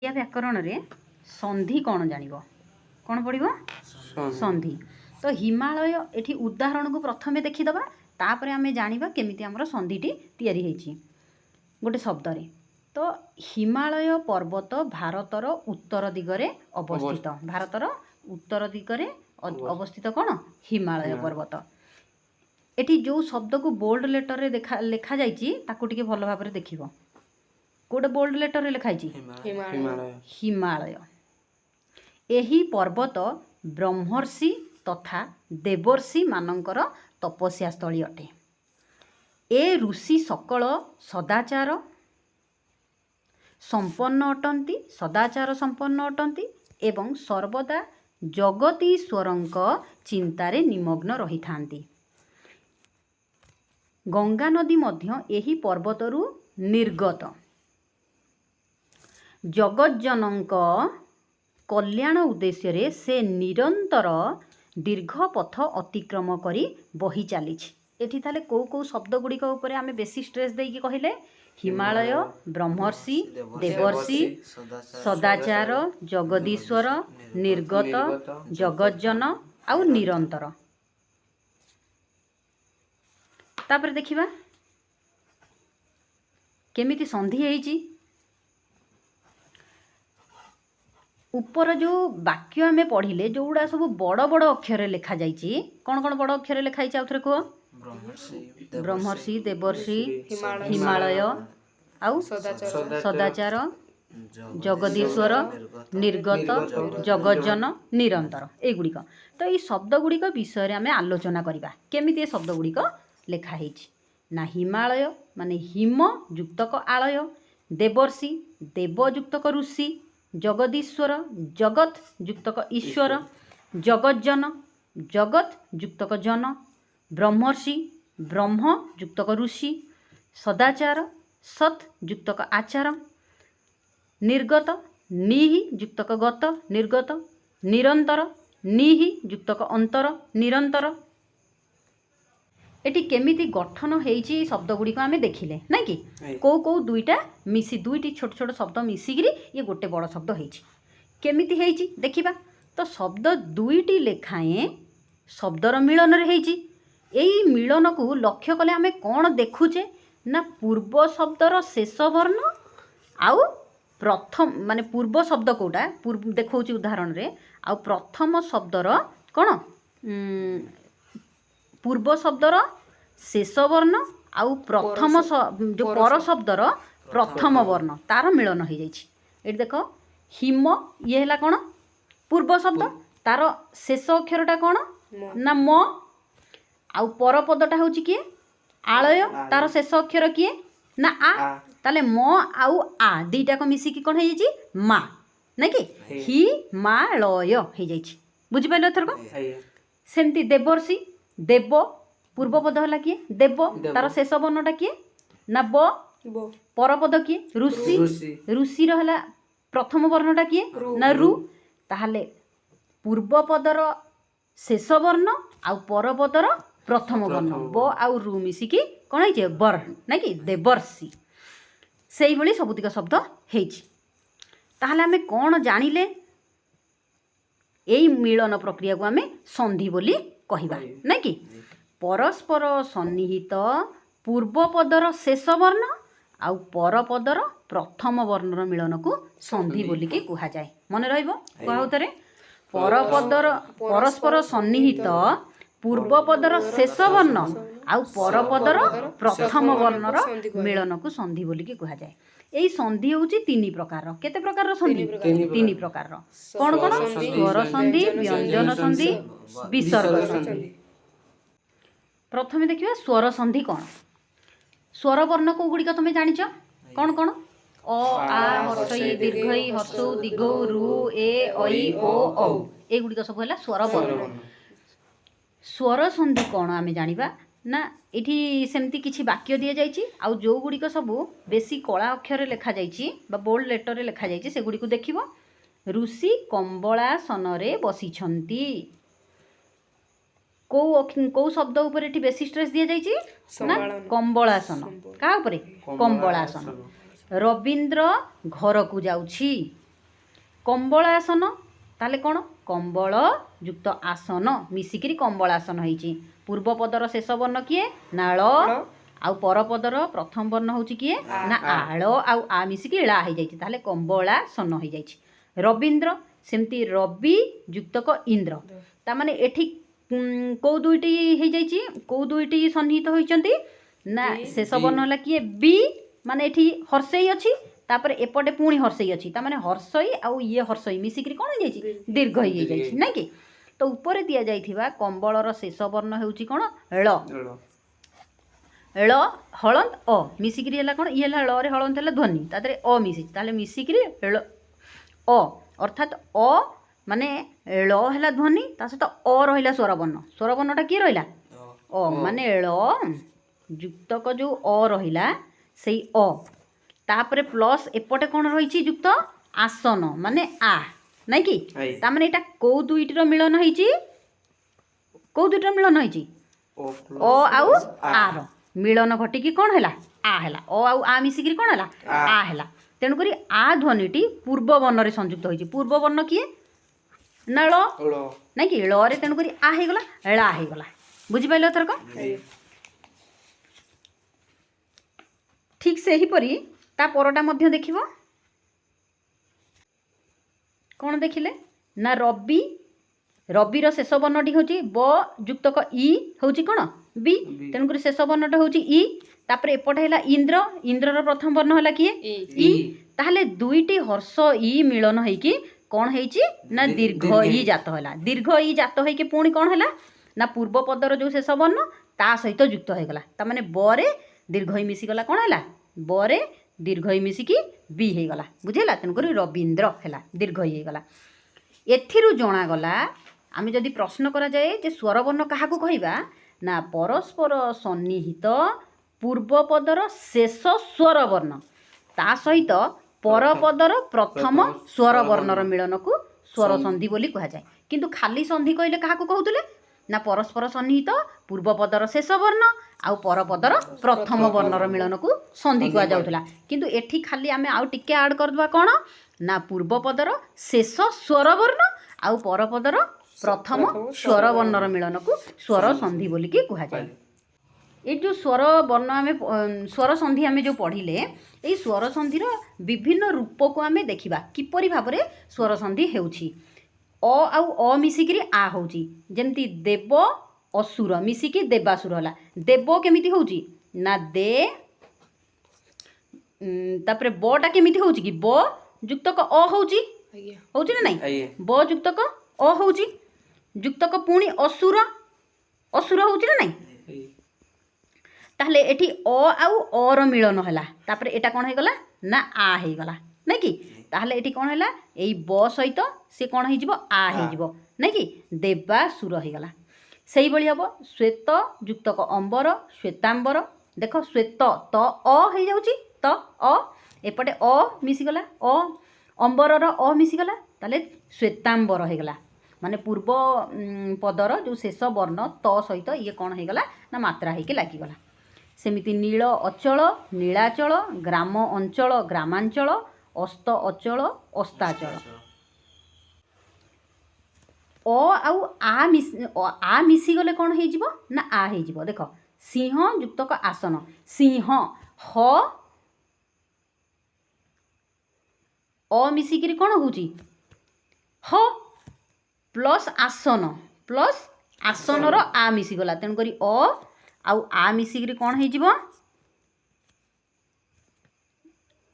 या व्याकरण रे संधि कौन जानिबो कौन पड़िबो संधि। तो हिमालय एठी उदाहरण को प्रथमे देखिदबा तापरे आमे जानिबा केमिति हमर संधिटी तयारी हेछि गोटे शब्द रे। तो हिमालय पर्वत भारतर उत्तर दिगरे अवस्थित भारतर उत्तर दिगरे अवस्थित कौन हिमालय पर्वत। एठी जो शब्द को बोल्ड लेटर रे लेखा जाइछि ताकू टिके भल भाबरे देखिबो कोडे बोल्ड लेटर रे लिखाई हिमालय। एही पर्वत ब्रह्मर्षि तथा देवर्षि मानकर तपस्या स्थली अटे। ए ऋषि सकल सदाचार संपन्न अटंती सदाचार संपन्न अटंती एवं सर्वदा जगतीश्वरंक चिंतारे निमग्न रही थांती। गंगा नदी मध्य एही पर्वतरु निर्गत जगज्जनक कल्याण उद्देश्य रे से निरंतर दीर्घ पथ अतिक्रम करी बही चली। एठी ताले को शब्द गुड़िक उपरे आमे बेसी स्ट्रेस देकी कहिले हिमालय ब्रह्मर्षि देवर्षि सदाचार जगदीश्वर निर्गत जगज्जन आउ निरंतर। तापर देखिबा केमिति संधि हेछि। ऊपर जो वाक्य आमे पढ़िले जोड़ा सब बड़ बड़ अक्षर लिखा जाइछि कौन कौन बड़ अक्षर लिखाई आउथरे कह ब्रह्मर्षि देवर्षि हिमालय आउ सदाचार जगदीश्वर निर्गत जगज्जन निरंतर एगुड़िक। तो ये शब्द गुड़िक विषय आमे आलोचना करबा केमिति ए शब्द गुड़िक लेखा हेछि ना हिमालय माने हिम युक्तक आलय देवर्षि देव युक्तक ऋषि जगदीश्वर जगत युक्तक ईश्वर जगज्जन जगत युक्तक जन ब्रह्मर्षि ब्रह्म युक्तक ऋषि सदाचार सत युक्तक आचार निर्गत निहि युक्तक गत निर्गत निरंतर निहि युक्तक अंतर निरंतर। एटी केमिति गठन हेछि शब्द गुड़िक आमे देखिले ना कि को दुईटा मिसी दुईटी छोट छोट शब्द मिसिकिरी ये गोटे बड़ शब्द हेछि केमिति हेछि देखिबा। तो शब्द दुईटी लेखाएं शब्दर मिलन रे हेछि। एई मिलन को लक्ष्य कले आमे कोन देखुचे ना पूर्व शब्दर शेष वर्ण आउ प्रथम माने पूर्व शब्द कोटा पूर्व देखौछि उदाहरण रे आउ प्रथम शब्दर कोन पूर्व शब्दर शेष वर्ण आउ प्रथम जो पर शब्दर प्रथम वर्ण तार मिलन हो जाइछि। एठी देखो हिम ये हला कोन पूर्व शब्द तार शेष अक्षरटा कोन ना म आउ पर पदटा होछि किए आलय तार शेष अक्षर किए ना आ ताले म आउ आ दुईटा को मिसिकी कोन हो जाइछि मा ना कि हि मालय हो जाइछि बुझि पाइलो एथरको। सेमती देवर्षि देव पूर्व पद हला किए देव तार शेष वर्णटा किए ना ब परपद किए ऋषि ऋषि रहला प्रथम वर्णटा किए ना रु ताहले पूर्व पदर शेष वर्ण आउ परपदर प्रथम वर्ण ब आउ रु मिसिकी कोन हेछि बर ना कि देवर्षि सेही भली सबुतिक शब्द हेछि। ताहले आमे कोन जानिले एई मिलन प्रक्रिया को आमे संधि बोली कहिबा ना कि परस्पर सन्निहित पूर्व पदर शेष वर्ण आउ पर पदर प्रथम वर्णर मिलन को संधि बोली के कहा जाए। मन रहइबो कहउतरे परपदर परस्पर सन्निहित पूर्व पदर शेष वर्ण आउ पर पदर प्रथम वर्णर मिलन को संधि बोली के कहा जाए। एई संधि होउची तीन प्रकार केते प्रकार संधि तीन प्रकार कोन कोन स्वर संधि व्यंजन संधि विसर्ग संधि। प्रथमे देखिबा स्वर संधि कोन स्वर वर्ण को गुड़िक तुम जानिछ कौन कौन अ आ हर्षई दीर्घई हर्षौ दिघौ रु ए ऐ ओ औ ए गुड़िक सब है स्वर वर्ण। स्वर संधि कौन आमे जानिबा ना एठी सेमती किछि वाक्य दिया जाइछि आउ जो गुड़िक सब बेसी कला अक्षर लेखा जाइछि बा बोल्ड लेटर रे लेखा जाइछि से गुड़िक देखिबो ऋषि कंबलासनरे बसिछंती को शब्द ऊपर एठी बेसी स्ट्रेस दिया जाइछि ना कंबलासन का ऊपर कंबलासन रवींद्र घर को जाउछि କମ୍ବଳାସନ ତାହେଲେ କ'ଣ କମ୍ବଳ ଯୁକ୍ତ ଆସନ ମିଶିକିରି କମ୍ବଳାସନ ହେଇଛି। ପୂର୍ବ ପଦର ଶେଷ ବର୍ଣ୍ଣ କିଏ ନା ଳ ଆଉ ପରପଦର ପ୍ରଥମ ବର୍ଣ୍ଣ ହେଉଛି କିଏ ନା ଆଳ ଆଉ ଆ ମିଶିକି ଳା ହେଇଯାଇଛି ତାହେଲେ କମ୍ବଳାସନ ହେଇଯାଇଛି। ରବୀନ୍ଦ୍ର ସେମିତି ରବି ଯୁକ୍ତକ ଇନ୍ଦ୍ର ତାମାନେ ଏଠି କେଉଁ ଦୁଇଟି ହେଇଯାଇଛି କେଉଁ ଦୁଇଟି ସନ୍ନିହିତ ହୋଇଛନ୍ତି ନା ଶେଷ ବର୍ଣ୍ଣ ହେଲା କିଏ ବି ମାନେ ଏଠି ହର୍ଷେଇ ଅଛି ତାପରେ ଏପଟେ ପୁଣି ହର୍ଷେଇ ଅଛି ତାମାନେ ହର୍ଷଇ ଆଉ ଇଏ ହର୍ଷଇ ମିଶିକିରି କ'ଣ ହେଇଯାଇଛି ଦୀର୍ଘ ହେଇଯାଇଛି ନାଇଁ କି। ତ ଉପରେ ଦିଆଯାଇଥିବା କମ୍ବଳର ଶେଷ ବର୍ଣ୍ଣ ହେଉଛି କ'ଣ ଳ ଳ ହଳନ୍ଦ ଅ ମିଶିକିରି ହେଲା କ'ଣ ଇଏ ହେଲା ଳରେ ହଳନ୍ଦ ହେଲା ଧ୍ୱନି ତା ଦେହରେ ଅ ମିଶିଛି ତାହେଲେ ମିଶିକିରି ଳ ଅ ଅର୍ଥାତ୍ ଅ ମାନେ ଳ ହେଲା ଧ୍ୱନି ତା ସହିତ ଅ ରହିଲା ସ୍ୱରବର୍ଣ୍ଣଟା କିଏ ରହିଲା ଅ ମାନେ ଳ ଯୁକ୍ତକ ଯେଉଁ ଅ ରହିଲା ସେଇ ଅ ତାପରେ ପ୍ଲସ୍ ଏପଟେ କ'ଣ ରହିଛି ଯୁକ୍ତ ଆସନ ମାନେ ଆ ନାଇଁ କି ତାମାନେ ଏଇଟା କେଉଁ ଦୁଇଟିର ମିଳନ ହେଇଛି ଅ ଆଉ ଆର ମିଳନ ଘଟିକି କ'ଣ ହେଲା ଆ ହେଲା ଅ ଆଉ ଆ ମିଶିକିରି କ'ଣ ହେଲା ଆ ହେଲା। ତେଣୁକରି ଆ ଧ୍ୱନିଟି ପୂର୍ବ ବର୍ଣ୍ଣରେ ସଂଯୁକ୍ତ ହୋଇଛି। ପୂର୍ବ ବର୍ଣ୍ଣ କିଏ ନା ଳ ନାଇଁ କି ଳରେ ତେଣୁକରି ଆ ହେଇଗଲା ଳା ହେଇଗଲା। ବୁଝିପାରିଲ ଏଥରକ। ଠିକ୍ ସେହିପରି ତା ପରଟା ମଧ୍ୟ ଦେଖିବ କ'ଣ ଦେଖିଲେ ନା ରବିର ଶେଷ ବର୍ଣ୍ଣଟି ହେଉଛି ବ ଯୁକ୍ତକ ଇ ହେଉଛି କ'ଣ ବି ତେଣୁକରି ଶେଷ ବର୍ଣ୍ଣଟା ହେଉଛି ଇ ତାପରେ ଏପଟେ ହେଲା ଇନ୍ଦ୍ରର ପ୍ରଥମ ବର୍ଣ୍ଣ ହେଲା କିଏ ଇ ତାହେଲେ ଦୁଇଟି ହର୍ଷ ଇ ମିଳନ ହେଇକି କ'ଣ ହେଇଛି ନା ଦୀର୍ଘ ଇ ଜାତ ହେଲା। ଦୀର୍ଘ ଇ ଜାତ ହେଇକି ପୁଣି କ'ଣ ହେଲା ନା ପୂର୍ବ ପଦର ଯେଉଁ ଶେଷ ବର୍ଣ୍ଣ ତା ସହିତ ଯୁକ୍ତ ହୋଇଗଲା ତାମାନେ ବରେ ଦୀର୍ଘ ଇ ମିଶିଗଲା କ'ଣ ହେଲା ବରେ ଦୀର୍ଘ ଇ ମିଶିକି ବି ହେଇଗଲା। ବୁଝିଲା ତେଣୁକରି ରବୀନ୍ଦ୍ର ହେଲା ଦୀର୍ଘ ଇ ହେଇଗଲା। ଏଥିରୁ ଜଣାଗଲା ଆମେ ଯଦି ପ୍ରଶ୍ନ କରାଯାଏ ଯେ ସ୍ୱରବର୍ଣ୍ଣ କାହାକୁ କହିବା ନା ପରସ୍ପର ସନ୍ନିହିତ ପୂର୍ବପଦର ଶେଷ ସ୍ୱରବର୍ଣ୍ଣ ତା ସହିତ ପରପଦର ପ୍ରଥମ ସ୍ୱରବର୍ଣ୍ଣର ମିଳନକୁ ସ୍ୱର ସନ୍ଧି ବୋଲି କୁହାଯାଏ। କିନ୍ତୁ ଖାଲି ସନ୍ଧି କହିଲେ କାହାକୁ କହୁଥିଲେ ନା ପରସ୍ପର ସନ୍ନିହିତ ପୂର୍ବପଦର ଶେଷ ବର୍ଣ୍ଣ ଆଉ ପରପଦର ପ୍ରଥମ ବର୍ଣ୍ଣର ମିଳନକୁ ସନ୍ଧି କୁହାଯାଉଥିଲା। କିନ୍ତୁ ଏଠି ଖାଲି ଆମେ ଆଉ ଟିକେ ଆଡ଼୍ କରିଦେବା କ'ଣ ନା ପୂର୍ବପଦର ଶେଷ ସ୍ୱରବର୍ଣ୍ଣ ଆଉ ପରପଦର ପ୍ରଥମ ସ୍ୱରବର୍ଣ୍ଣର ମିଳନକୁ ସ୍ୱର ସନ୍ଧି ବୋଲିକି କୁହାଯାଏ। ଏଇ ଯେଉଁ ସ୍ୱର ସନ୍ଧି ଆମେ ଯେଉଁ ପଢ଼ିଲେ ଏଇ ସ୍ୱର ସନ୍ଧିର ବିଭିନ୍ନ ରୂପକୁ ଆମେ ଦେଖିବା କିପରି ଭାବରେ ସ୍ୱର ସନ୍ଧି ହେଉଛି। ଅ ଆଉ ଅ ମିଶିକିରି ଆ ହେଉଛି ଯେମିତି ଦେବ ଅସୁର ମିଶିକି ଦେବାସୁର ହେଲା। ଦେବ କେମିତି ହେଉଛି ନା ଦେ ତାପରେ ବଟା କେମିତି ହେଉଛି କି ବ ଯୁକ୍ତକ ଅ ହେଉଛି ନା ନାଇଁ ବ ଯୁକ୍ତକ ଅ ହେଉଛି ଯୁକ୍ତକ ପୁଣି ଅସୁର ହେଉଛି ନା ନାଇଁ। ତାହେଲେ ଏଠି ଅ ଆଉ ଅର ମିଳନ ହେଲା ତାପରେ ଏଇଟା କ'ଣ ହେଇଗଲା ନା ଆ ହେଇଗଲା ନାଇଁ କି। ତାହେଲେ ଏଠି କ'ଣ ହେଲା ଏଇ ବ ସହିତ ସେ କ'ଣ ହେଇଯିବ ଆ ହେଇଯିବ ନାଇଁ କି ଦେବାସୁର ହେଇଗଲା। ସେଇଭଳି ହେବ ଶ୍ଵେତ ଯୁକ୍ତକ ଅମ୍ବର ଶ୍ଵେତାମ୍ବର ଦେଖ ଶ୍ଵେତ ତ ଅ ହେଇଯାଉଛି ତ ଅ ଏପଟେ ଅ ମିଶିଗଲା ଅ ଅମ୍ବରର ଅ ମିଶିଗଲା ତାହେଲେ ଶ୍ଵେତାମ୍ବର ହେଇଗଲା ମାନେ ପୂର୍ବ ପଦର ଯେଉଁ ଶେଷ ବର୍ଣ୍ଣ ତ ସହିତ ଇଏ କ'ଣ ହେଇଗଲା ନା ମାତ୍ରା ହେଇକି ଲାଗିଗଲା। ସେମିତି ନୀଳ ଅଚଳ ନୀଳାଚଳ ଗ୍ରାମ ଅଞ୍ଚଳ ଗ୍ରାମାଞ୍ଚଳ ଅସ୍ତ ଅଚଳ ଅସ୍ତାଚଳ ଅ ଆଉ ଆ ମିଶିଗଲେ କ'ଣ ହେଇଯିବ ନା ଆ ହେଇଯିବ। ଦେଖ ସିଂହ ଯୁକ୍ତକ ଆସନ ସିଂହ ହ ଅ ମିଶିକିରି କ'ଣ ହେଉଛି ହ ପ୍ଲସ୍ ଆସନର ଆ ମିଶିଗଲା ତେଣୁକରି ଅ ଆଉ ଆ ମିଶିକିରି କ'ଣ ହେଇଯିବ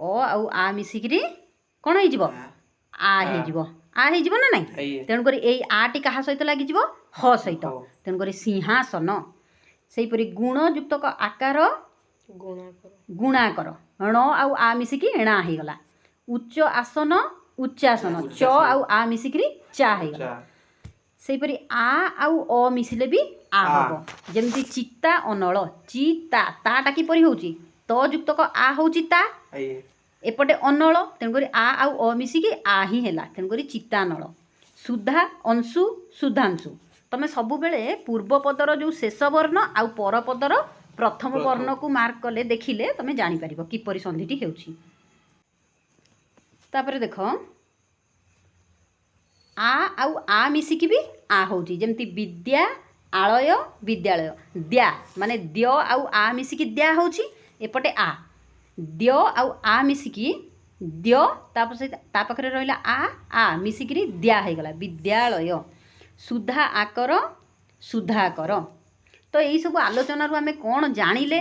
ଅ ଆଉ ଆ ମିଶିକିରି କ'ଣ ହେଇଯିବ ଆ ହେଇଯିବ ନା ନାଇଁ। ତେଣୁକରି ଏଇ ଆଟି କାହା ସହିତ ଲାଗିଯିବ ହ ସହିତ ତେଣୁକରି ସିଂହାସନ। ସେହିପରି ଗୁଣ ଯୁକ୍ତକ ଆକାର ଗୁଣାକର ଣ ଆଉ ଆ ମିଶିକି ଏଣା ହେଇଗଲା। ଉଚ୍ଚ ଆସନ ଉଚ୍ଚାସନ ଚ ଆଉ ଆ ମିଶିକିରି ଚା ହେଇଗଲା। ସେହିପରି ଆ ଆଉ ଅ ମିଶିଲେ ବି ଆ ହେବ ଯେମିତି ଚିତା ଅନଳ ଚିତା ତାଟା କିପରି ହେଉଛି ତ ଯୁକ୍ତକ ଆ ହେଉଛି ତା ଏପଟେ ଅନଳ ତେଣୁକରି ଆ ଆଉ ଅ ମିଶିକି ଆ ହିଁ ହେଲା ତେଣୁକରି ଚିତାନଳ। ସୁଧା ଅଂଶୁ ସୁଧାଂଶୁ ତମେ ସବୁବେଳେ ପୂର୍ବପଦର ଯେଉଁ ଶେଷ ବର୍ଣ୍ଣ ଆଉ ପରପଦର ପ୍ରଥମ ବର୍ଣ୍ଣକୁ ମାର୍କ କଲେ ଦେଖିଲେ ତମେ ଜାଣିପାରିବ କିପରି ସନ୍ଧିଟି ହେଉଛି। ତାପରେ ଦେଖ आउ आ मिसिकी भी आ होची जेमती विद्या आलय विद्यालय द्या माने द्य आउ आ मिसिकी द्या होची एपटे आ द्य आउ आ मिसिकी द्य ता पाखरे रहिला आ मिसिकी द्या हे गला विद्यालय सुधा आकर सुधाकर। तो यही सब आलोचना रू आमे कौन जानिले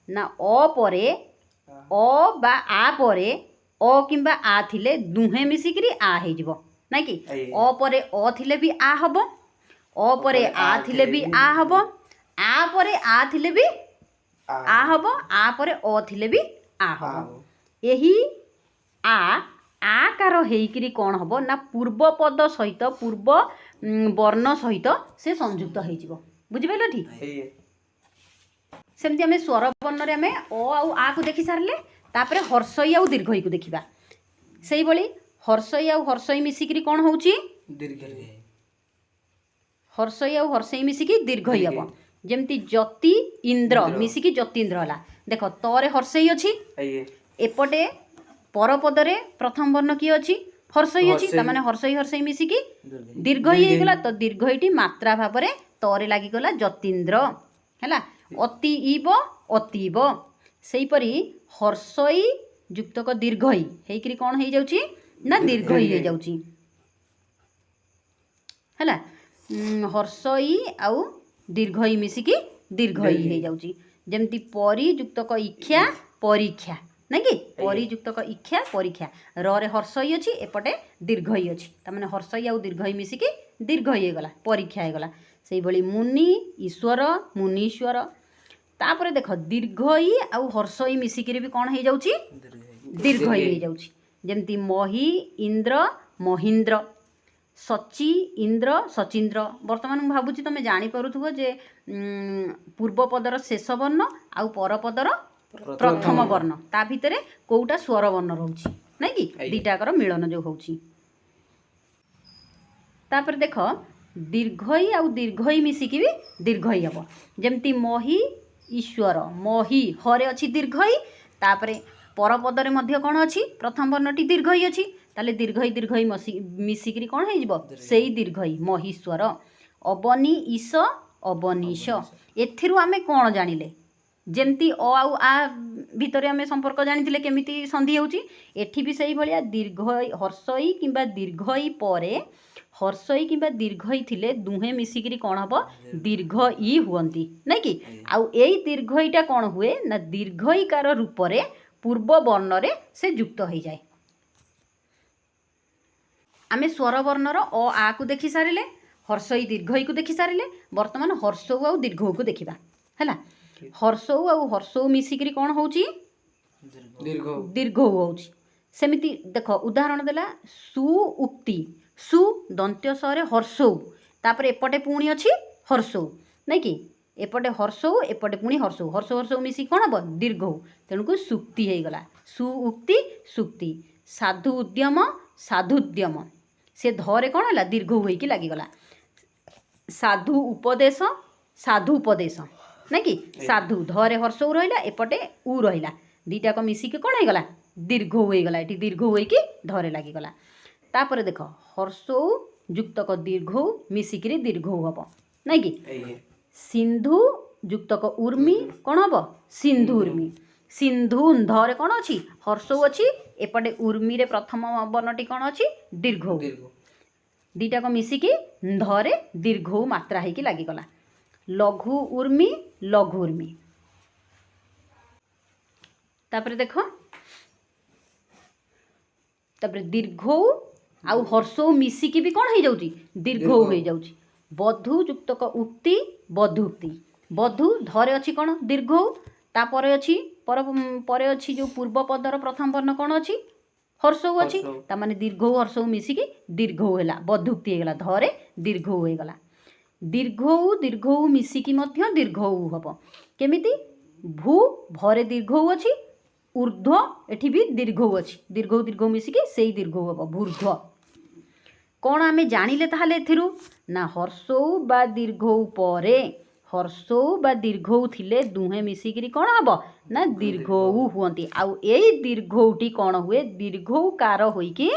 ना अ परे अ बा आ परे अ किंबा आ थिले दुहे मिसिकी आ हे जिवो ना कि अ परे अ थिले भी आ हबो अ परे आ थिले भी आ हबो आ परे आ थिले भी आ हबो आ परे अ थिले भी आ हबो। यही आकार हेकरी कौन हबो ना पूर्व पद सहित पूर्व वर्ण सहित से संयुक्त हो बुझिपाल ठीक। सेमती आम स्वर वर्ण रे आम अ आउ आ को देखि सारे तापर हर्षई आउ दीर्घई को देखा से भाई हर्षई आउ हर्षई मिसिकी कौन हो हर्षई आउ हर्षई मिसिकी दीर्घई हम जमती जति इंद्र मिसिकी जतीन्द्र है देख तरे हर्षई अच्छी एपटे परपदरे प्रथम वर्ण किए अच्छी हर्षई अच्छी ताने हर्षई हर्षई मिसिकी दीर्घई होगला तो दीर्घईटी मात्रा भाव में तरे लगिगला जतीन्द्र है अतीब अतीब सेहीपरि हर्षई युक्तक दीर्घई हेकरी कौन हो जाउची ना दीर्घई हो जाउची है हर्षई आउ दीर्घई मिसिकी दीर्घई हो जाउची जेमती परी युक्तक इच्छा परीक्षा नहीं कि परी युक्तक इच्छा परीक्षा रे हर्षई अच्छी एपटे दीर्घई अच्छी ताने हर्षई आउ दीर्घई मिसिकी दीर्घई हो गला परीक्षा हो गला से भली मुनि ईश्वर मुनीश्वर तापर देख दीर्घई आउ हर्षई मिसिकी भी कौन हो जाउची दीर्घई हो जाउची जेमती मही इंद्र महींद्र सची इंद्र सचिंद्र वर्तमान भावुची तुम जापरुव जे पूर्वपदर शेष वर्ण आउ परपदर प्रथम वर्ण ता भितर कोटा स्वर वर्ण रोची नहीं कि दीटाकर मिलन जो होची। तापर देख दीर्घई आउ दीर्घई मिसिकी भी दीर्घई हम जमती मही ईश्वर मही हरे अच्छी दीर्घई तापर परपदरे मध्य कौन अच्छी प्रथम वर्णटी दीर्घई अच्छी ताले दीर्घई दीर्घई मिसिकी कौन हो से दीर्घई महीश्वर अबनी ईश अबनीश एथिरु आमे कौन जानिले जेमती अ आउ आ भितर आमे संपर्क जानिथिले केमिति संधि होउची एठी भी सही भलिया दीर्घई हर्षई किंबा दीर्घई परे हर्षई किंबा दीर्घई थिले दुहे मिसिकी कौन हबो दीर्घ ई हुअंती नहीं कि आउ एई दीर्घईटा कौन हुए ना दीर्घईकार रूप रे पूर्व वर्ण रे से युक्त हो जाए। आमे स्वर वर्णर अ आ को देखि सारिले हर्षई दीर्घई को देखि सारिले वर्तमान हर्षौ आउ दीर्घौ को देखिबा हैला हर्षौ आउ हर्षौ मिसिकी कौन होउची दीर्घौ होउची सेमिति देख उदाहरण देला सु उक्ति सु दंत्य सरे हर्षौ तापर एपटे पुणी अच्छी हर्षौ नहीं कि एपटे हर्षौ एपटे पुणी हर्षौ हर्षौ हर्षौ मिसिकी कौन हम दीर्घौ तेणुक सुक्ति हो गला सु उक्ति सुक्ति साधु उद्यम साधुद्यम से धरे कौन है दीर्घ होइकी लागिगला साधु उपदेश साधु उपदेश नहीं कि साधु धरे हर्षौ रहा एपटे उ रहा दीटाक मिसिकी कौन हो गला दीर्घ हो गला ये दीर्घ होइकी धरे लागिगला तापर देख हर्षौ युक्तक दीर्घ मिसिकी दीर्घ हम नहीं कि सिंधु युक्तक उर्मी कौन हम सिंधु उर्मी सिंधु धरे कौन अच्छी हर्षौ अच्छी एपटे उर्मी रे प्रथम वर्णटी कौन अच्छी दीर्घ दीटाक मिसिकी धरे दीर्घ मात्रा होइकी लागिगला लघु उर्मी लघु उर्मी तापर देख तापर दीर्घ आउ हर्षौ मिसिकी भी कौन हो जाउची दीर्घ हो जाउची बधु युक्तक उक्ति बधुक्ति बधु धरे अच्छी कौन दीर्घ तापर अच्छी पर अच्छी जो पूर्व पदर प्रथम वर्ण कौन अच्छी हर्षौ अच्छी तामाने दीर्घ हर्षौ मिसिकी दीर्घ है बधुक्ति होगा धरे दीर्घ होगा दीर्घ मिसिकी मध्य दीर्घ हम केमिति भू भरे दीर्घ अच्छी ऊर्ध्व एठी भी दीर्घ अच्छी दीर्घ मिसिकी से दीर्घ हम भूर्ध्व कौन आमे जानिले ताहले एथिरु ना हर्षौ बा दीर्घ परे हर्षौ बा दीर्घ थिले दुहे मिसिकी कौन हम ना दीर्घ हुअंती आउ एई दीर्घटी कौन हुए दीर्घकार होइकी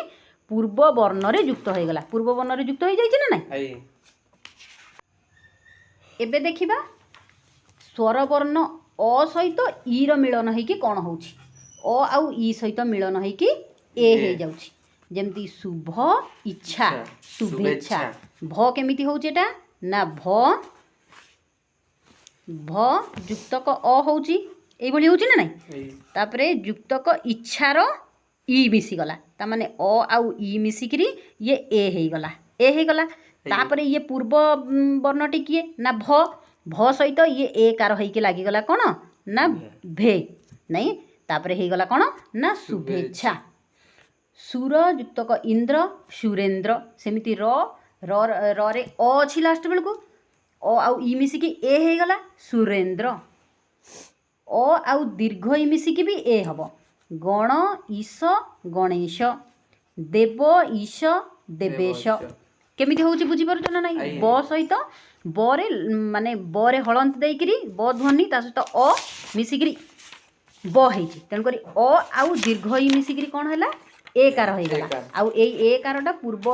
ପୂର୍ବ ବର୍ଣ୍ଣରେ ଯୁକ୍ତ ହୋଇଗଲା। ପୂର୍ବ ବର୍ଣ୍ଣରେ ଯୁକ୍ତ ହୋଇଯାଇଛି ନା ନାହିଁ? ଏବେ ଦେଖିବା ସ୍ୱରବର୍ଣ୍ଣ ଅ ସହିତ ଇର ମିଳନ ହେଇକି କ'ଣ ହେଉଛି। ଅ ଆଉ ଇ ସହିତ ମିଳନ ହେଇକି ଏ ହେଇଯାଉଛି। ଯେମିତି ଶୁଭ ଇଚ୍ଛା, ଶୁଭେଚ୍ଛା। ଭ କେମିତି ହେଉଛି ଏଟା ନା ଭ ଯୁକ୍ତକ ଅ ହେଉଛି, ଏଇଭଳି ହେଉଛି ନା ନାହିଁ? ତାପରେ ଯୁକ୍ତକ ଇଚ୍ଛାର ଇ ମିଶିଗଲା, ତାମାନେ ଅ ଆଉ ଇ ମିଶିକିରି ଇଏ ଏ ହେଇଗଲା, ଏ ହେଇଗଲା। ତାପରେ ଇଏ ପୂର୍ବ ବର୍ଣ୍ଣଟି କିଏ ନା ଭ ସହିତ ଇଏ ଏ କାର ହେଇକି ଲାଗିଗଲା କ'ଣ ନା ଭେ, ନାଇଁ? ତାପରେ ହେଇଗଲା କ'ଣ ନା ଶୁଭେଚ୍ଛା। ସୁର ଯୁକ୍ତକ ଇନ୍ଦ୍ର, ସୁରେନ୍ଦ୍ର। ସେମିତି ରରେ ଅ ଅଛି ଲାଷ୍ଟ ବେଳକୁ, ଅ ଆଉ ଇ ମିଶିକି ଏ ହେଇଗଲା ସୁରେନ୍ଦ୍ର। ଅ ଆଉ ଦୀର୍ଘ ଇ ମିଶିକି ବି ଏ ହେବ, ଗଣ ଈଶ ଗଣେଶ, ଦେବ ଈଶ ଦେବେଶ। କେମିତି ହେଉଛି ବୁଝିପାରୁଛ ନା ନାହିଁ? ବ ସହିତ ବରେ ମାନେ ବରେ ହଳନ୍ତ ଦେଇକିରି ବ ଧ୍ୱନି ତା ସହିତ ଅ ମିଶିକିରି ବ ହେଇଛି, ତେଣୁକରି ଅ ଆଉ ଦୀର୍ଘ ଇ ମିଶିକିରି କ'ଣ ହେଲା ଏ କାର ହେଇଗଲା। ଆଉ ଏଇ ଏ କାରଟା ପୂର୍ବ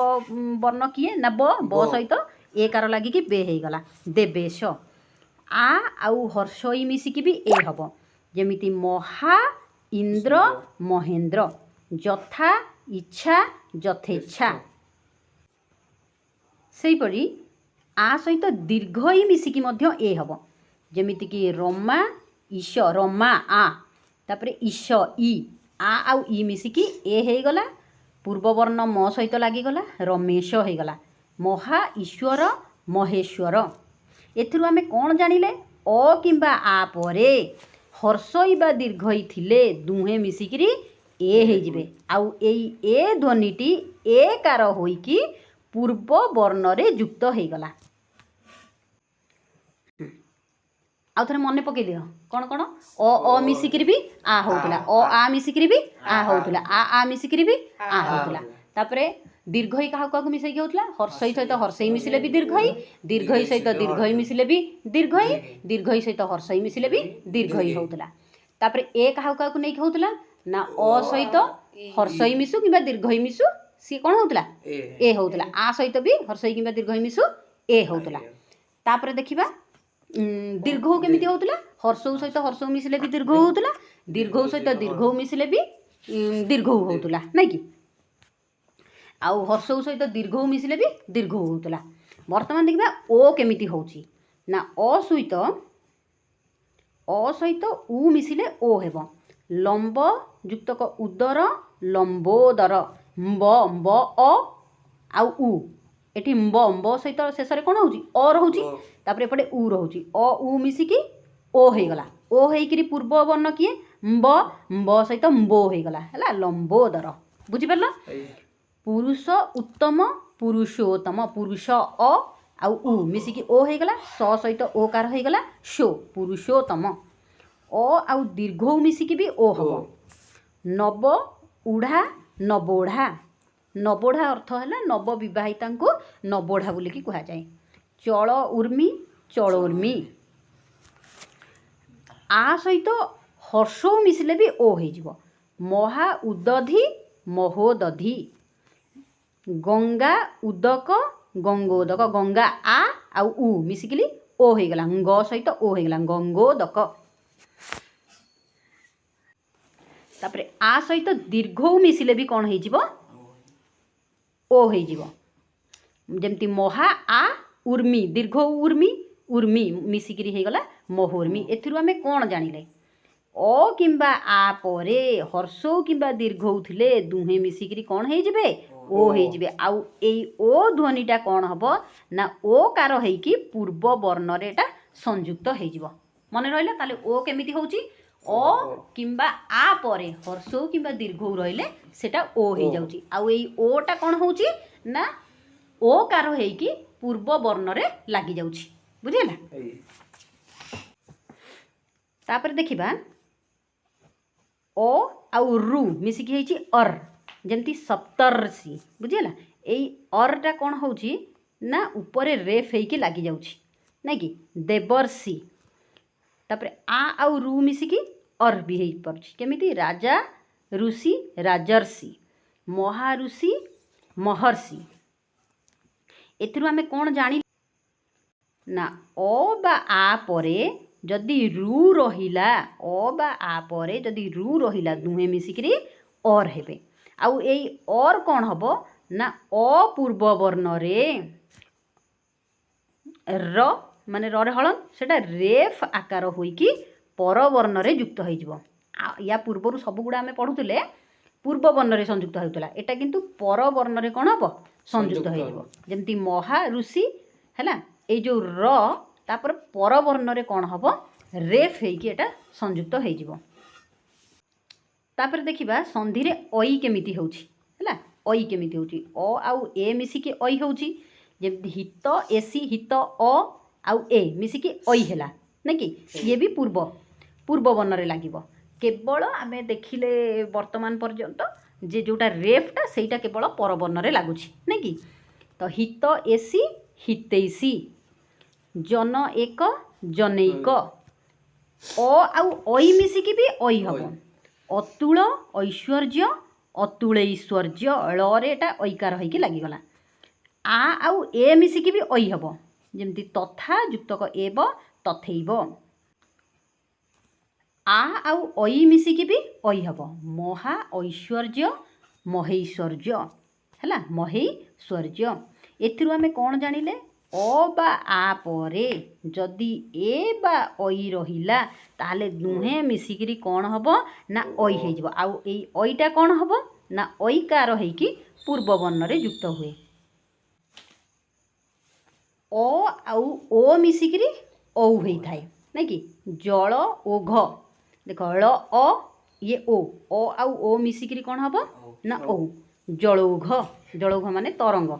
ବର୍ଣ୍ଣ କିଏ ନା ବ ସହିତ ଏ କାର ଲାଗିକି ବେ ହେଇଗଲା ଦେବେଶ। ଆ ଆଉ ହର୍ଷ ଇ ମିଶିକି ବି ଏ ହେବ, ଯେମିତି ମହା ଇନ୍ଦ୍ର ମହେନ୍ଦ୍ର, ଯଥା ଇଚ୍ଛା ଯଥେଚ୍ଛା। ସେହିପରି ଆ ସହିତ ଦୀର୍ଘ ଇ ମିଶିକି ମଧ୍ୟ ଏ ହେବ, ଯେମିତିକି ରମା ଈଶ, ରମା ଆ, ତାପରେ ଈଶ ଇ, ଆ ଆଉ ଇ ମିଶିକି ଏ ହେଇଗଲା, ପୂର୍ବବର୍ଣ୍ଣ ମ ସହିତ ଲାଗିଗଲା ରମେଶ ହେଇଗଲା, ମହା ଈଶ୍ୱର ମହେଶ୍ୱର। ଏଥିରୁ ଆମେ କ'ଣ ଜାଣିଲେ? ଅ କିମ୍ବା ଆ ପରେ ହର୍ଷ ଇ ବା ଦୀର୍ଘ ଇ ଥିଲେ ଦୁହେଁ ମିଶିକିରି ଏ ହେଇଯିବେ, ଆଉ ଏଇ ଏ ଧ୍ୱନିଟି ଏ କାର ହୋଇକି ପୂର୍ବ ବର୍ଣ୍ଣରେ ଯୁକ୍ତ ହେଇଗଲା। ଆଉ ଥରେ ମନେ ପକେଇ ଦିଅ କ'ଣ କ'ଣ? ଅ ମିଶିକିରି ବି ଆ ହେଉଥିଲା, ଆ ମିଶିକିରି ବି ଆ ହେଉଥିଲା, ଆ ମିଶିକିରି ବି ଆ ହେଉଥିଲା। ତାପରେ ଦୀର୍ଘ ଇ କାହାକୁ କାହାକୁ ମିଶେଇକି ହେଉଥିଲା? ହର୍ଷ ଇ ସହିତ ହର୍ଷ ଇ ମିଶିଲେ ବି ଦୀର୍ଘ ଇ, ଦୀର୍ଘ ଇ ସହିତ ଦୀର୍ଘ ଇ ମିଶିଲେ ବି ଦୀର୍ଘ ଇ, ଦୀର୍ଘ ଇ ସହିତ ହର୍ଷ ଇ ମିଶିଲେ ବି ଦୀର୍ଘ ଇ ହେଉଥିଲା। ତାପରେ ଏ କାହାକୁ କାହାକୁ ନେଇକି ହେଉଥିଲା ନା ଅ ସହିତ ହର୍ଷ ଇ ମିଶୁ କିମ୍ବା ଦୀର୍ଘ ଇ ମିଶୁ ସିଏ କ'ଣ ହେଉଥିଲା ଏ ହେଉଥିଲା, ଆ ସହିତ ବି ହର୍ଷ ଇ କିମ୍ବା ଦୀର୍ଘ ଇ ମିଶୁ ଏ ହେଉଥିଲା। ତାପରେ ଦେଖିବା ଦୀର୍ଘ କେମିତି ହେଉଥିଲା? ହର୍ଷ ସହିତ ହର୍ଷ ମିଶିଲେ ବି ଦୀର୍ଘ ହେଉଥିଲା, ଦୀର୍ଘ ସହିତ ଦୀର୍ଘ ମିଶିଲେ ବି ଦୀର୍ଘ ହେଉଥିଲା, ନାଇଁ କି? ଆଉ ହର୍ଷ ସହିତ ଦୀର୍ଘ ମିଶିଲେ ବି ଦୀର୍ଘ ହେଉଥିଲା। ବର୍ତ୍ତମାନ ଦେଖିବା ଓ କେମିତି ହେଉଛି ନା ଅ ସହିତ ଉ ମିଶିଲେ ଓ ହେବ, ଲମ୍ବ ଯୁକ୍ତକ ଉଦର ଲମ୍ବୋଦର, ମ୍ବ ଅ ଆଉ ଉ, ଏଠି ମ୍ବ ସହିତ ଶେଷରେ କ'ଣ ହେଉଛି ଅ ରହୁଛି, ତାପରେ ଏପଟେ ଉ ରହୁଛି, ଅ ଉ ମିଶିକି ଓ ହେଇଗଲା, ଓ ହେଇକିରି ପୂର୍ବ ବର୍ଣ୍ଣ କିଏ ମ୍ବ ସହିତ ମ୍ବୋ ହେଇଗଲା, ହେଲା ଲମ୍ବୋଦର। ବୁଝିପାରିଲ? ପୁରୁଷ ଉତ୍ତମ ପୁରୁଷୋତ୍ତମ, ପୁରୁଷ ଅ ଆଉ ଉ ମିଶିକି ଓ ହେଇଗଲା, ସ ସହିତ ଓ କାର ହେଇଗଲା ଶୋ, ପୁରୁଷୋତ୍ତମ। ଅ ଆଉ ଦୀର୍ଘ ମିଶିକି ବି ଓ ହେବ, ନବ ଉଢ଼ା ନବୋଢ଼ା। ନବୋଢ଼ା ଅର୍ଥ ହେଲା ନବ ବିବାହିତାଙ୍କୁ ନବୋଢ଼ା ବୋଲିକି କୁହାଯାଏ। ଚଳ ଉର୍ମି ଚଳୋର୍ମି। ଆ ସହିତ ହର୍ଷ ମିଶିଲେ ବି ଓ ହେଇଯିବ, ମହା ଉଦଧି ମହୋଦଧି, ଗଙ୍ଗା ଉଦକ ଗଙ୍ଗୋଦକ, ଗଙ୍ଗା ଆ ଆଉ ଉ ମିଶିକିଲି ଓ ହେଇଗଲା, ଗ ସହିତ ଓ ହେଇଗଲା ଗଙ୍ଗୋଦକ। ତାପରେ ଆ ସହିତ ଦୀର୍ଘ ମିଶିଲେ ବି କ'ଣ ହେଇଯିବ ଓ ହେଇଯିବ, ଯେମିତି ମହା ଆ ଉର୍ମି, ଦୀର୍ଘ ଉର୍ମି ମିଶିକିରି ହେଇଗଲା ମହୋର୍ମି। ଏଥିରୁ ଆମେ କ'ଣ ଜାଣିଲେ? ଅ କିମ୍ବା ଆ ପରେ ହର୍ଷ କିମ୍ବା ଦୀର୍ଘ ଥିଲେ ଦୁହେଁ ମିଶିକିରି କ'ଣ ହେଇଯିବେ ଓ ହେଇଯିବେ, ଆଉ ଏଇ ଓ ଧ୍ୱନିଟା କ'ଣ ହେବ ନା ଓ କାର ହେଇକି ପୂର୍ବ ବର୍ଣ୍ଣରେ ଏଟା ସଂଯୁକ୍ତ ହେଇଯିବ। ମନେ ରହିଲା? ତାହେଲେ ଓ କେମିତି ହେଉଛି? ଅ କିମ୍ବା ଆ ପରେ ହର୍ଷ କିମ୍ବା ଦୀର୍ଘ ରହିଲେ ସେଟା ଓ ହେଇଯାଉଛି, ଆଉ ଏଇ ଓଟା କ'ଣ ହେଉଛି ନା ଓ କାର ହେଇକି ପୂର୍ବ ବର୍ଣ୍ଣରେ ଲାଗିଯାଉଛି। ବୁଝିହେଲା? ତାପରେ ଦେଖିବା ଓ ଆଉ ରୁ ମିଶିକି ହେଇଛି ଅର୍, ଯେମିତି ସପ୍ତର୍ଷି। ବୁଝିହେଲା? ଏଇ ଅର୍ଟା କ'ଣ ହେଉଛି ନା ଉପରେ ରେଫ୍ ହେଇକି ଲାଗିଯାଉଛି, ନାଇଁ କି ଦେବର୍ଷି। ତାପରେ ଆ ଆଉ ରୁ ମିଶିକି ଅର୍ ବି ହେଇପାରୁଛି, କେମିତି ରାଜା ଋଷି ରାଜର୍ଷି, ମହାଋଷି महर्षि। एथिरु आमे कोण जानि ना अ बा आ परे जदि रु रहिला, अ बा आ परे जदि रु रहिला दुहे मिसिकरी और हेबे। आउ एई और कोण हबो ना अपूर्व वर्ण रे र माने र रे हलन सेटा रेफ आकार होइकी पर वर्ण रे युक्त होइजिवो। या पूर्वरु सब गुडा आमे पढुतले पूर्व वर्ण रे संयुक्त होउतला, एटा किंतु पर वर्ण रे कोण हबो संयुक्त होइजिवो। जेमति महा ऋषि हैला, ए जो र तापर पर वर्ण रे कोण हबो रेफ हेइकी एटा संयुक्त होइजिवो। तापर देखिबा संधि रे ओई केमिति होउछि हैला, ओई केमिति होउछि अ आउ ए मिसिकी ओई होउछि। जेमति हित एसी हित अ आउ ए मिसिकी ओई हैला नै कि ये भी पूर्व वर्ण रे लागिवो। केवल आमे देखिले वर्तमान पर्यंत जे जोटा रेफटा सेटा केवल पर वर्ण रे लागुछि नै कि। तो हित एसी हितैसी, जन एक जनैक, अ आउ ओई मिसिकी भी ओई हबो। अतुल ऐश्वर्य अतुलैश्वर्य, ळ रे एटा ऐकार होइकी लागिगला। आ आउ ए मिसिकी भी ओई हबो, जेमति तथा युक्तक एव तथैव। आ आउ ओई मिसिकी भी ओई हबो, महा ऐश्वर्य महेश्वर्य हैला, महेश्वर्य। एथिरु आमे कोण जानिले अ बा आ परे जदि ए बा ओई रहिला ताले दुहे मिसिकरी कोण हबो ना ओई हेजिवो। आउ एई ओईटा कोण हबो ना ओईकार हेइकी पूर्व वर्ण रे युक्त हुए। अ आउ ओ मिसिकरी औ हेइथाय नै कि। जल ओघ देख ळ अ ये ओ, अ आउ ओ मिसिकरी कोण हबो ना औ, जलौघ। जलौघ माने तरंग।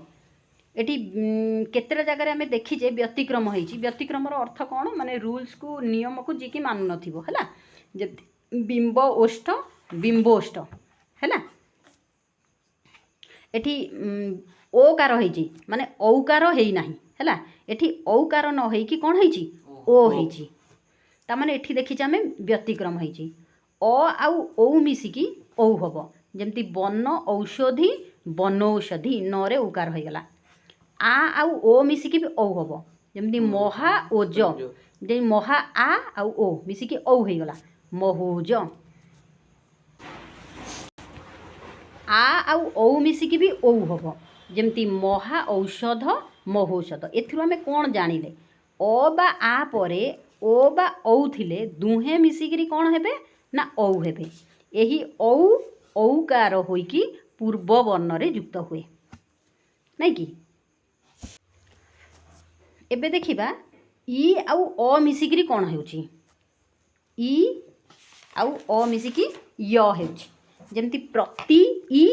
एटी केतेटा जगह आमे देखिजे व्यतिक्रम होइछि। व्यतिक्रमर अर्थ कोण माने रूल्स को नियम को जे कि मानु नथिबो हैला। जे बिंब ओष्ठ बिंबोष्ठ हैला, एटी ओकार होइछि माने औकार हेइ नाही हैला। एटी औकार न हेइकी कोण हेइछि ओ हेइछि। ता माने एठी देखिछि आमे व्यतिक्रम हेइछि। अ आउ औ मिसिकी औ हबो, जेमति वन औषधि वनौषधि, न रे उकार होइगला। आ आउ ओ मिसिकी भी औ हबो, जेमति महा ओज, जे महा आ आउ ओ मिसिकी औ होइगला महोज। आ आउ औ मिसिकी भी औ हबो, जेमति महा औषध महोषध। एथिरु आमे कोण जानिले अ बा आ परे ओ बा औ थिले दुहे मिसिकरी कोण हेबे ना औ हेबे। एही औ औकार होइकी पूर्व वर्ण रे युक्त हुए नै कि। एबे देखिबा इ आउ अ मिसिकरी कोण हेउछि, इ आउ अ मिसिकी य हेउछि। जेमति प्रति इ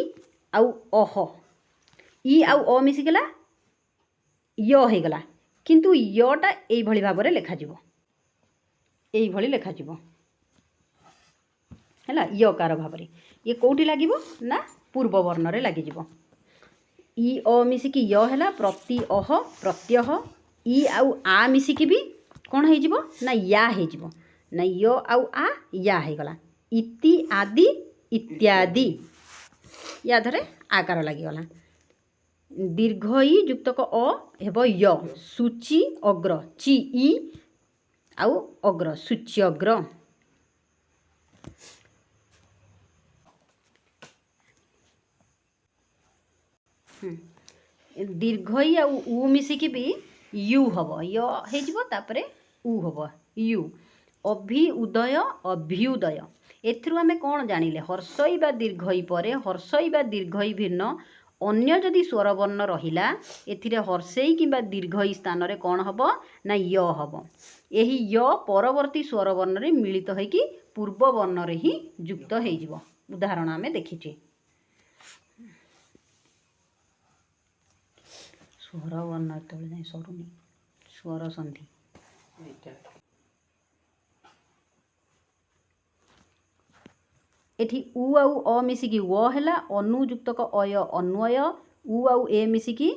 आउ अह, इ आउ अ मिसिगला य हेगला, किंतु यटा एई भଳି भाबरे लेखा जिवो, एई भଳି लेखा जिवो हैला यकार भाबरे। ये कोउठी लागिवो ना पूर्व वर्ण रे लागि जिवो। इ अ मिसिकी य हैला प्रति अह प्रत्यह। इ आउ आ मिसिकी भी कोण हेइ जिवो ना या हेइ जिवो, ना य आउ आ या हेगला। इति आदि इत्यादि, या धरे आकार लागिगला। दीर्घ इ युक्तक अ हेबो य। सूची अग्र, ची इ आउ अग्र सूच्यग्र। दीर्घ इ आउ उ मिसिकी भी यू हबो, य हेइ जिवो तापरे उ हबो यू। अभि उदय अभ्युदय। एथिरु आमे कोण जानिले हर्षई बा दीर्घई परे हर्षई बा दीर्घई भिन्न अन्य जदि स्वर वर्ण रहिला एथिरे हर्षई किंबा दीर्घई स्थान रे कोण हबो ना य हबो। एही य परवर्ती स्वर वर्ण रे मिलित होइकी पूर्व वर्ण रे ही युक्त हेइ जिवो। उदाहरण आमे देखिछि। स्वर वर्ण तळे जाय सरुनी स्वर संधि। एठी उ आउ अ मिसिकी व हैला, अनु युक्तक अय अन्वय, उ आउ ए मिसिकी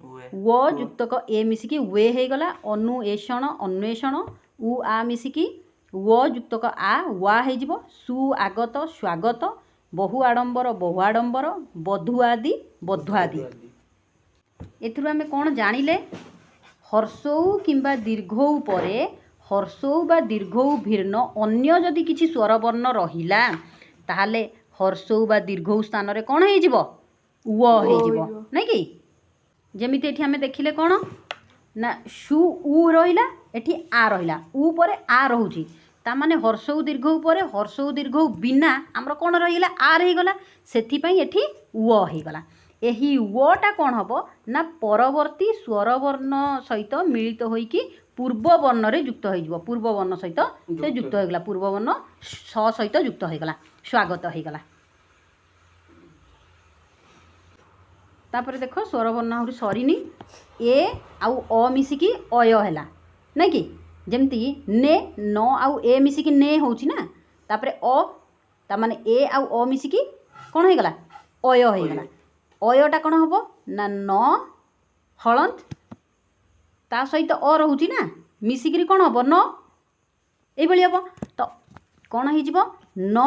व युक्तक ए मिसिकी वे हेगला, अनु एषण अन्वेषण, उ आ मिसिकी व युक्तक आ वा हेजिवो, सु आगत स्वागत, ବହୁ ଆଡ଼ମ୍ବର ବହୁ ଆଡ଼ମ୍ବର, ବଧୂ ଆଦି ବଧୂ ଆଦି। ଏଥିରୁ ଆମେ କ'ଣ ଜାଣିଲେ? ହର୍ଷଉ କିମ୍ବା ଦୀର୍ଘଉ ପରେ ହର୍ଷଉ ବା ଦୀର୍ଘଉ ଭିନ୍ନ ଅନ୍ୟ ଯଦି କିଛି ସ୍ୱରବର୍ଣ୍ଣ ରହିଲା ତାହେଲେ ହର୍ଷଉ ବା ଦୀର୍ଘଉ ସ୍ଥାନରେ କ'ଣ ହେଇଯିବ? ଉ ହେଇଯିବ, ନାଇଁ କି? ଯେମିତି ଏଠି ଆମେ ଦେଖିଲେ କ'ଣ ନା ସୁ ଉ ରହିଲା, ଏଠି ଆ ରହିଲା, ଉ ପରେ ଆ ରହୁଛି, ତାମାନେ ହର୍ଷଉ ଦୀର୍ଘଉ ପରେ ହର୍ଷଉ ଦୀର୍ଘଉ ବିନା ଆମର କ'ଣ ରହିଗଲା? ଆ ରହିଗଲା, ସେଥିପାଇଁ ଏଠି ଉ ହେଇଗଲା। ଏହି ଟା କ'ଣ ହେବ ନା ପରବର୍ତ୍ତୀ ସ୍ୱରବର୍ଣ୍ଣ ସହିତ ମିଳିତ ହୋଇକି ପୂର୍ବ ବର୍ଣ୍ଣରେ ଯୁକ୍ତ ହୋଇଯିବ। ପୂର୍ବ ବର୍ଣ୍ଣ ସହିତ ସେ ଯୁକ୍ତ ହୋଇଗଲା, ପୂର୍ବ ବର୍ଣ୍ଣ ସ ସହିତ ଯୁକ୍ତ ହୋଇଗଲା, ସ୍ୱାଗତ ହୋଇଗଲା। ତାପରେ ଦେଖ ସ୍ୱରବର୍ଣ୍ଣ ଆହୁରି ସରିନି। ଏ ଆଉ ଅ ମିଶିକି ଅୟ ହେଲା, ନାଇଁ କି? ଯେମିତି ନେ ନ ଆଉ ଏ ମିଶିକି ନେ ହେଉଛି ନା, ତାପରେ ଅ, ତାମାନେ ଏ ଆଉ ଅ ମିଶିକି କ'ଣ ହେଇଗଲା? ଅୟ ହେଇଗଲା। ଅୟଟା କ'ଣ ହେବ ନା ନ ହଳନ୍ତ, ତା ସହିତ ଅ ରହୁଛି ନା, ମିଶିକିରି କ'ଣ ହେବ? ନ, ଏଇଭଳି ହେବ। ତ କ'ଣ ହେଇଯିବ? ନ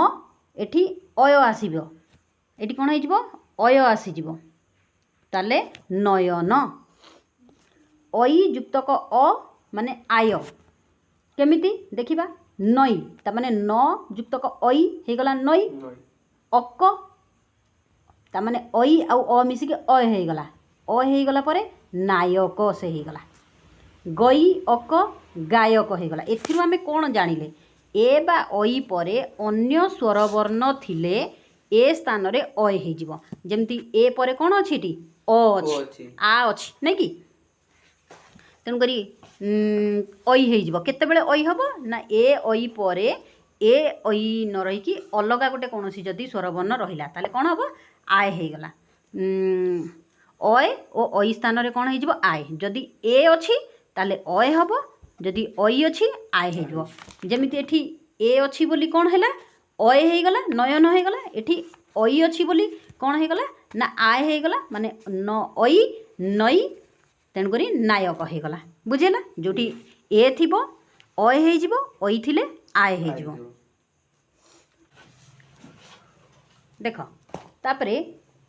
ଏଠି ଅୟ ଆସିବ, ଏଠି କ'ଣ ହେଇଯିବ? ଅୟ ଆସିଯିବ। ତାହେଲେ ନୟନ। ଅଇ ଯୁକ୍ତକ ଅ ମାନେ ଆୟ। କେମିତି ଦେଖିବା? ନଈ, ତାମାନେ ନ ଯୁକ୍ତକ ଅଇ ହେଇଗଲା ନଈ। ଅକ, ତାମାନେ ଅଇ ଆଉ ଅ ମିଶିକି ଅ ହେଇଗଲା, ଅ ହେଇଗଲା ପରେ ନାୟକ ସେ ହେଇଗଲା। ଗଇ ଅକ ଗାୟକ ହେଇଗଲା। ଏଥିରୁ ଆମେ କ'ଣ ଜାଣିଲେ? ଏ ବା ଅଇ ପରେ ଅନ୍ୟ ସ୍ୱରବର୍ଣ୍ଣ ଥିଲେ ଏ ସ୍ଥାନରେ ଅ ହେଇଯିବ। ଯେମିତି ଏ ପରେ କ'ଣ ଅଛି? ଏଠି ଅ ଅଛି, ଆ ଅଛି, ନାଇଁ କି? ତେଣୁକରି ଅଇ ହେଇଯିବ। କେତେବେଳେ ଅଇ ହେବ ନା ଏ ଅଇ ପରେ ଏ ଅଇ ନ ରହିକି ଅଲଗା ଗୋଟେ କୌଣସି ଯଦି ସ୍ୱରବର୍ଣ୍ଣ ରହିଲା ତାହେଲେ କ'ଣ ହେବ? ଆଏ ହେଇଗଲା। ଅଏ ଓ ଅଇ ସ୍ଥାନରେ କ'ଣ ହେଇଯିବ? ଆଏ। ଯଦି ଏ ଅଛି ତାହେଲେ ଅଏ ହେବ, ଯଦି ଅଇ ଅଛି ଆଏ ହେଇଯିବ। ଯେମିତି ଏଠି ଏ ଅଛି ବୋଲି କ'ଣ ହେଲା? ଅଏ ହେଇଗଲା, ନୟନ ହେଇଗଲା। ଏଠି ଅଇ ଅଛି ବୋଲି କ'ଣ ହେଇଗଲା ନା ଆଏ ହେଇଗଲା, ମାନେ ନ ଅଇ ନଈ, ତେଣୁକରି ନାୟକ ହେଇଗଲା। ବୁଝିଲା? ଯେଉଁଠି ଏ ଥିବ ଅଏ ହେଇଯିବ, ଅଇ ଥିଲେ ଆଏ ହେଇଯିବ। ଦେଖ ତାପରେ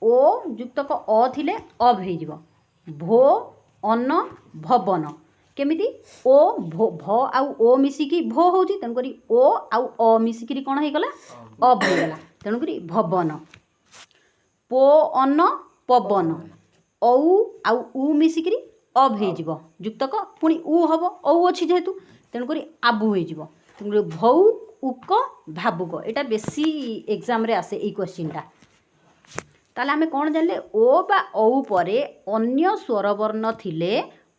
ଓ ଯୁକ୍ତକ ଅ ଥିଲେ ଅଭ ହେଇଯିବ। ଭୋ ଅନ ଭବନ। କେମିତି? ଓ ଭ ଆଉ ଓ ମିଶିକି ଭୋ ହେଉଛି, ତେଣୁକରି ଓ ଆଉ ଅ ମିଶିକିରି କ'ଣ ହେଇଗଲା? ଅଭ ହେଇଗଲା, ତେଣୁକରି ଭବନ। ପୋ ଅନ ପବନ। ଔ ଆଉ ଉ ମିଶିକିରି ଅଭ ହେଇଯିବ, ଯୁକ୍ତକ ପୁଣି ଉ ହେବ, ଔ ଅଛି ଯେହେତୁ, ତେଣୁକରି ଆବୁ ହେଇଯିବ। ତେଣୁକରି ଭୌ ଉକ ଭାବୁକ। ଏଇଟା ବେଶୀ ଏକ୍ଜାମ୍ରେ ଆସେ ଏଇ କ୍ୱେଶ୍ଚିନ୍ଟା। ତାହେଲେ ଆମେ କ'ଣ ଜାଣିଲେ? ଓ ବା ଔ ପରେ ଅନ୍ୟ ସ୍ୱରବର୍ଣ୍ଣ ଥିଲେ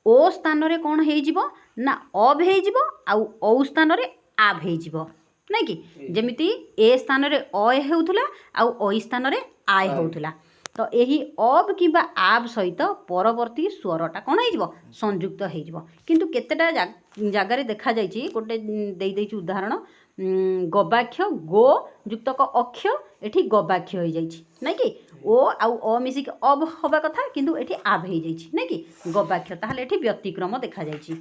ଓ ସ୍ଥାନରେ କ'ଣ ହେଇଯିବ ନା ଅଭ ହେଇଯିବ, ଆଉ ଔ ସ୍ଥାନରେ ଆଭ ହେଇଯିବ, ନାଇଁ କି? ଯେମିତି ଏ ସ୍ଥାନରେ ଅ ହେଉଥିଲା ଆଉ ଅଇ ସ୍ଥାନରେ ଆଏ ହେଉଥିଲା। ତ ଏହି ଅବ୍ କିମ୍ବା ଆବ୍ ସହିତ ପରବର୍ତ୍ତୀ ସ୍ୱରଟା କ'ଣ ହେଇଯିବ? ସଂଯୁକ୍ତ ହେଇଯିବ। କିନ୍ତୁ କେତେଟା ଜାଗାରେ ଦେଖାଯାଇଛି, ଗୋଟେ ଦେଇଦେଇଛି ଉଦାହରଣ, ଗବାକ୍ଷ ଗୋ ଯୁକ୍ତକ ଅକ୍ଷ, ଏଠି ଗବାକ୍ଷ ହେଇଯାଇଛି, ନାଇଁ କି? ଓ ଆଉ ଅ ମିଶିକି ଅବ୍ ହେବା କଥା, କିନ୍ତୁ ଏଠି ଆଭ୍ ହେଇଯାଇଛି, ନାଇଁ କି? ଗବାକ୍ଷ। ତାହେଲେ ଏଠି ବ୍ୟତିକ୍ରମ ଦେଖାଯାଇଛି।